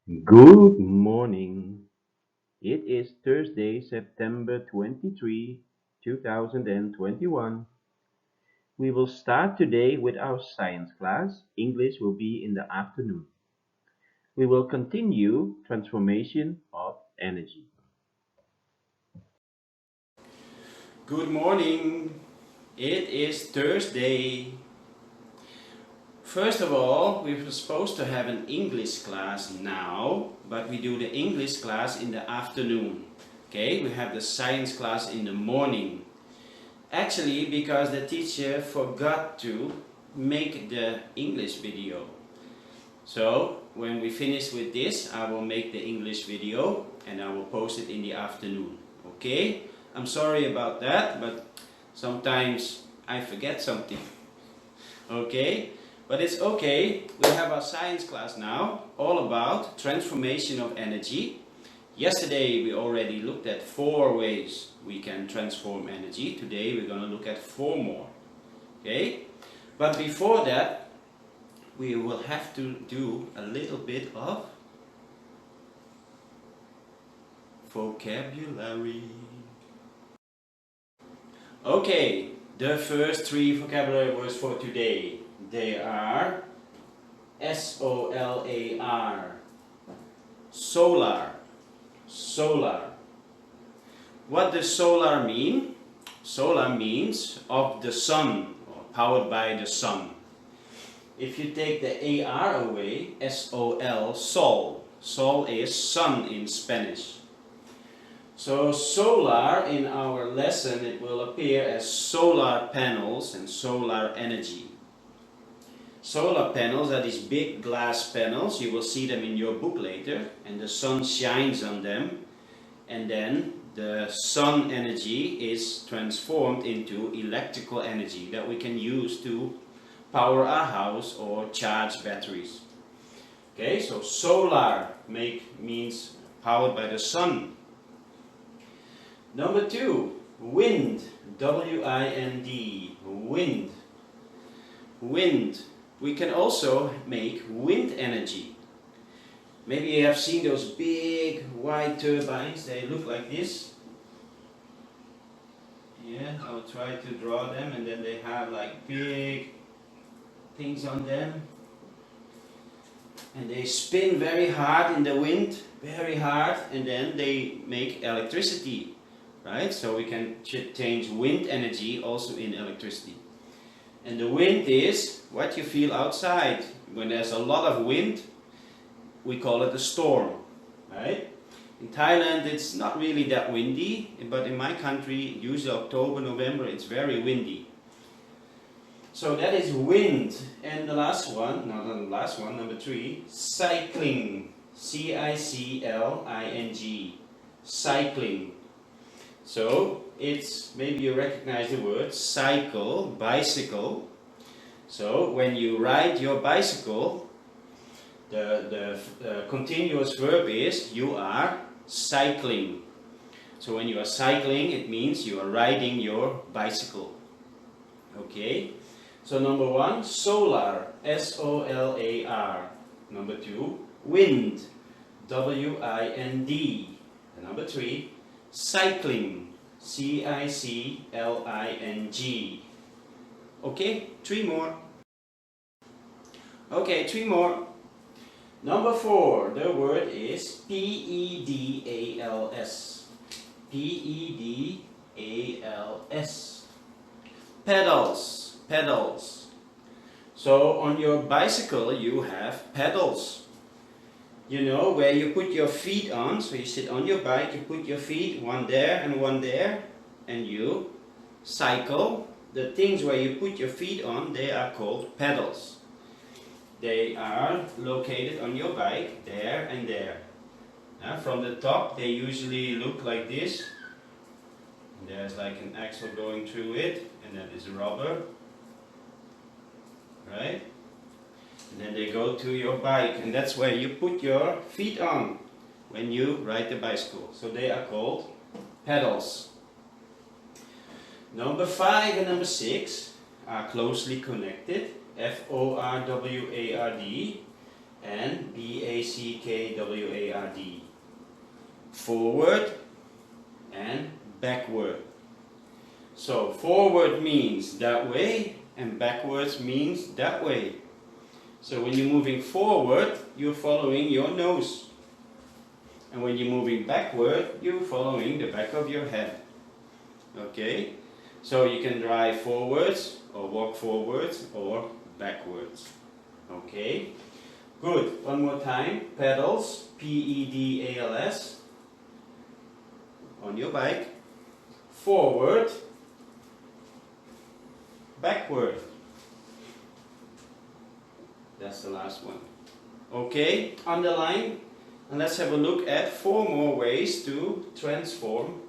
Good morning. It is Thursday, September 23, 2021. We will start today with our science class. English will be in the afternoon. We will continue transformation of energy. Good morning. It is Thursday. First of all, we were supposed to have an English class now, but we do the English class in the afternoon. Okay, we have the science class in the morning. Actually, because the teacher forgot to make the English video. So, when we finish with this, I will make the English video and I will post it in the afternoon. Okay? I'm sorry about that, but sometimes I forget something. Okay? But it's okay. We have our science class now, all about transformation of energy. Yesterday we already looked at 4 ways we can transform energy. Today we're going to look at 4 more. Okay? But before that, we will have to do a little bit of vocabulary. Okay, the first 3 vocabulary words for today. They are SOLAR, solar, solar. What does solar mean? Solar means of the sun, or powered by the sun. If you take the AR away, SOL, sol. Sol is sun in Spanish. So solar, in our lesson, it will appear as solar panels and solar energy. Solar panels are these big glass panels. You will see them in your book later, and the sun shines on them, and then the sun energy is transformed into electrical energy that we can use to power our house or charge batteries. Okay, so solar means powered by the sun. Number 2, wind, W-I-N-D, wind. Wind. We can also make wind energy. Maybe you have seen those big white turbines, they look like this. Yeah, I'll try to draw them, and then they have like big things on them. And they spin very hard in the wind, very hard, and then they make electricity. Right? So we can change wind energy also in electricity. And the wind is what you feel outside. When there's a lot of wind, we call it a storm. Right? In Thailand it's not really that windy, but in my country, usually October, November, it's very windy. So that is wind. And the last one, not the last one, number 3, cycling. C-I-C-L-I-N-G. Cycling. So it's, maybe you recognize the word cycle, bicycle. So when you ride your bicycle, the continuous verb is you are cycling. So when you are cycling, it means you are riding your bicycle. Okay? So number 1, solar, S-O-L-A-R. Number 2, wind, W-I-N-D. And number 3, cycling, C-I-C-L-I-N-G. Okay, 3 more. Okay, 3 more. Number 4, the word is P-E-D-A-L-S. P-E-D-A-L-S. Pedals, pedals. So on your bicycle you have pedals. You know, where you put your feet on, so you sit on your bike, you put your feet, one there, and you cycle. The things where you put your feet on, they are called pedals. They are located on your bike, there and there. From the top, they usually look like this. There's like an axle going through it, and that is rubber. Right? And then they go to your bike, and that's where you put your feet on when you ride the bicycle. So they are called pedals. Number 5 and number 6 are closely connected. F-O-R-W-A-R-D. and backward. Forward and backward. So forward means that way and backwards means that way. So when you're moving forward, you're following your nose. And when you're moving backward, you're following the back of your head. Okay? So you can drive forwards or walk forwards or backwards. Okay? Good. One more time. Pedals, P-E-D-A-L-S, on your bike. Forward, backward. That's the last one. Okay, underline, and let's have a look at 4 more ways to transform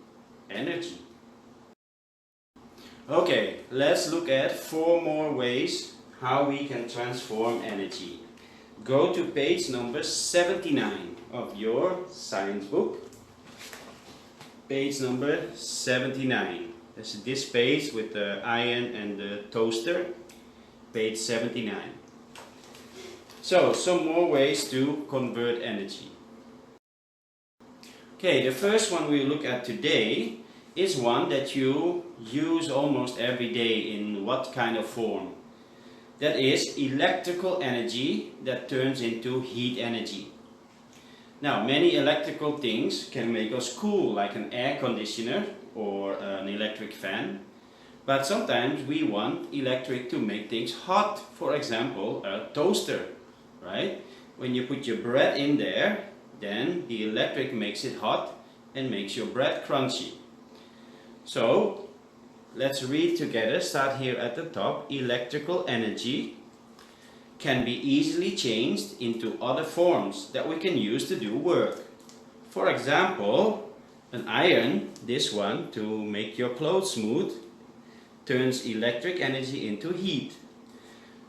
energy. Okay, let's look at 4 more ways how we can transform energy. Go to page number 79 of your science book. Page number 79. This is this page with the iron and the toaster. Page 79. So, some more ways to convert energy. Okay, the first one we look at today is one that you use almost every day in what kind of form? That is electrical energy that turns into heat energy. Now, many electrical things can make us cool, like an air conditioner or an electric fan. But sometimes we want electric to make things hot. For example, a toaster, right? When you put your bread in there, then the electric makes it hot and makes your bread crunchy. So, let's read together. Start here at the top. Electrical energy can be easily changed into other forms that we can use to do work. For example, an iron, this one, to make your clothes smooth, turns electric energy into heat.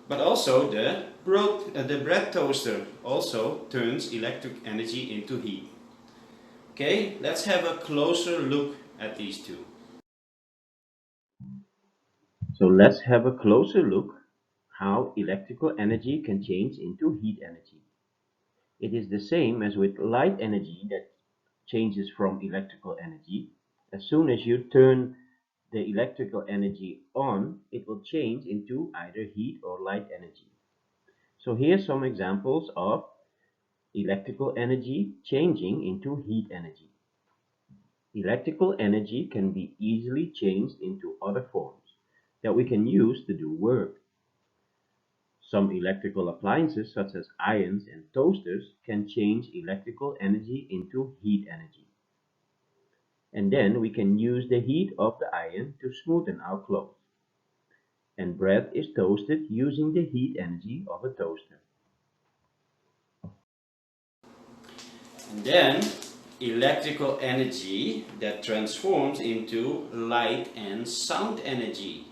But also the bread toaster also turns electric energy into heat. Okay, let's have a closer look at these two. So let's have a closer look how electrical energy can change into heat energy. It is the same as with light energy that changes from electrical energy. As soon as you turn the electrical energy on, it will change into either heat or light energy. So here's some examples of electrical energy changing into heat energy. Electrical energy can be easily changed into other forms that we can use to do work. Some electrical appliances such as irons and toasters can change electrical energy into heat energy. And then we can use the heat of the iron to smoothen our clothes. And bread is toasted using the heat energy of a toaster. And then electrical energy that transforms into light and sound energy.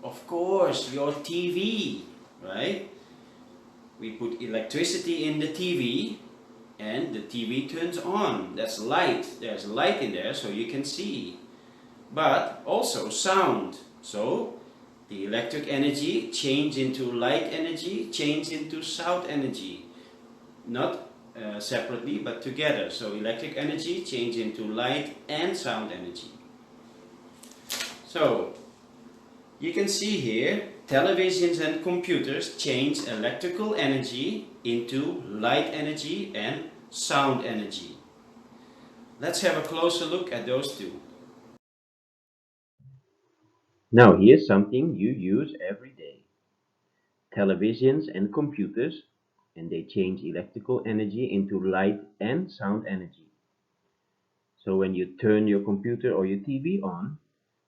Of course, your TV, right? We put electricity in the TV and the TV turns on. That's light. There's light in there so you can see. But also sound. So the electric energy change into light energy, change into sound energy. Not separately but together. So electric energy change into light and sound energy. So you can see here televisions and computers change electrical energy into light energy and sound energy. Let's have a closer look at those two. Now here's something you use every day. Televisions and computers, and they change electrical energy into light and sound energy. So when you turn your computer or your TV on,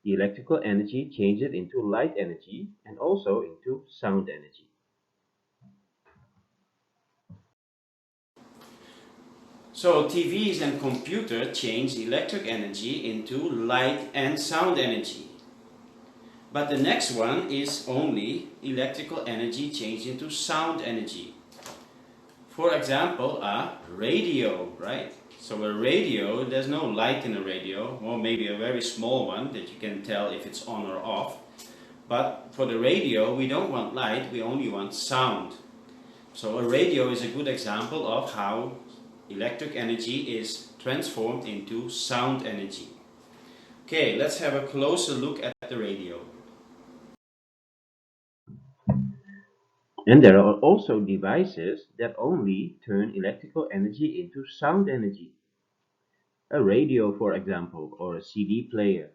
the electrical energy changes into light energy and also into sound energy. So TVs and computers change electric energy into light and sound energy. But the next one is only electrical energy changed into sound energy. For example, a radio, right? So a radio, there's no light in a radio, or maybe a very small one that you can tell if it's on or off. But for the radio, we don't want light, we only want sound. So a radio is a good example of how electric energy is transformed into sound energy. Okay, let's have a closer look at the radio. And there are also devices that only turn electrical energy into sound energy. A radio, for example, or a CD player.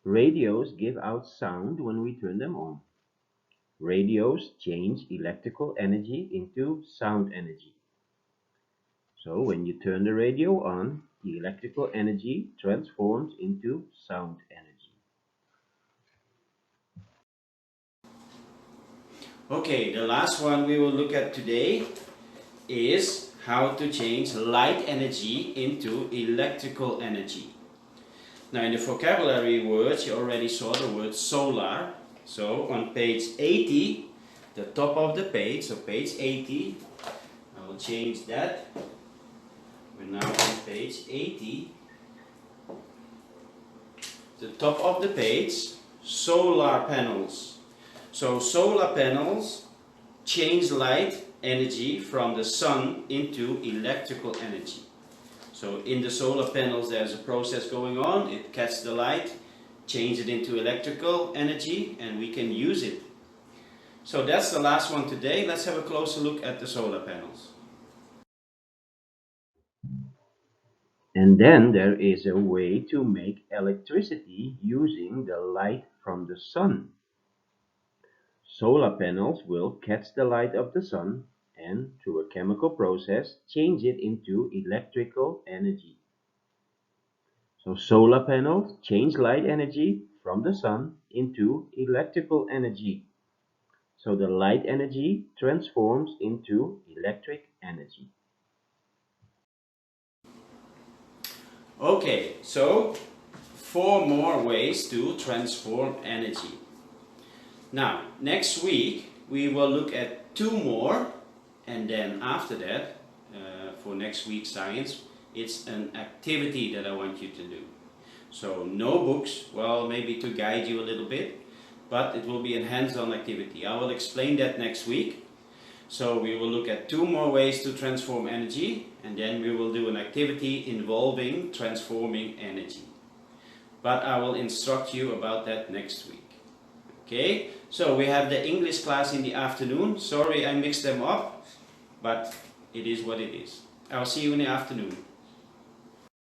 Radios give out sound when we turn them on. Radios change electrical energy into sound energy. So when you turn the radio on, the electrical energy transforms into sound energy. Okay, the last one we will look at today is how to change light energy into electrical energy. Now in the vocabulary words you already saw the word solar. So on page 80, the top of the page, so page 80, I will change that. We're now on page 80. The top of the page, solar panels. So solar panels change light energy from the sun into electrical energy. So in the solar panels there's a process going on, it catches the light, change it into electrical energy, and we can use it. So that's the last one today. Let's have a closer look at the solar panels. And then there is a way to make electricity using the light from the sun. Solar panels will catch the light of the sun and, through a chemical process, change it into electrical energy. So solar panels change light energy from the sun into electrical energy. So the light energy transforms into electric energy. Okay, so 4 more ways to transform energy. Now, next week we will look at 2 more, and then after that, for next week's science, it's an activity that I want you to do. So no books, well, maybe to guide you a little bit, but it will be a hands-on activity. I will explain that next week. So we will look at 2 more ways to transform energy, and then we will do an activity involving transforming energy. But I will instruct you about that next week. Okay, so we have the English class in the afternoon. Sorry I mixed them up, but it is what it is. I'll see you in the afternoon.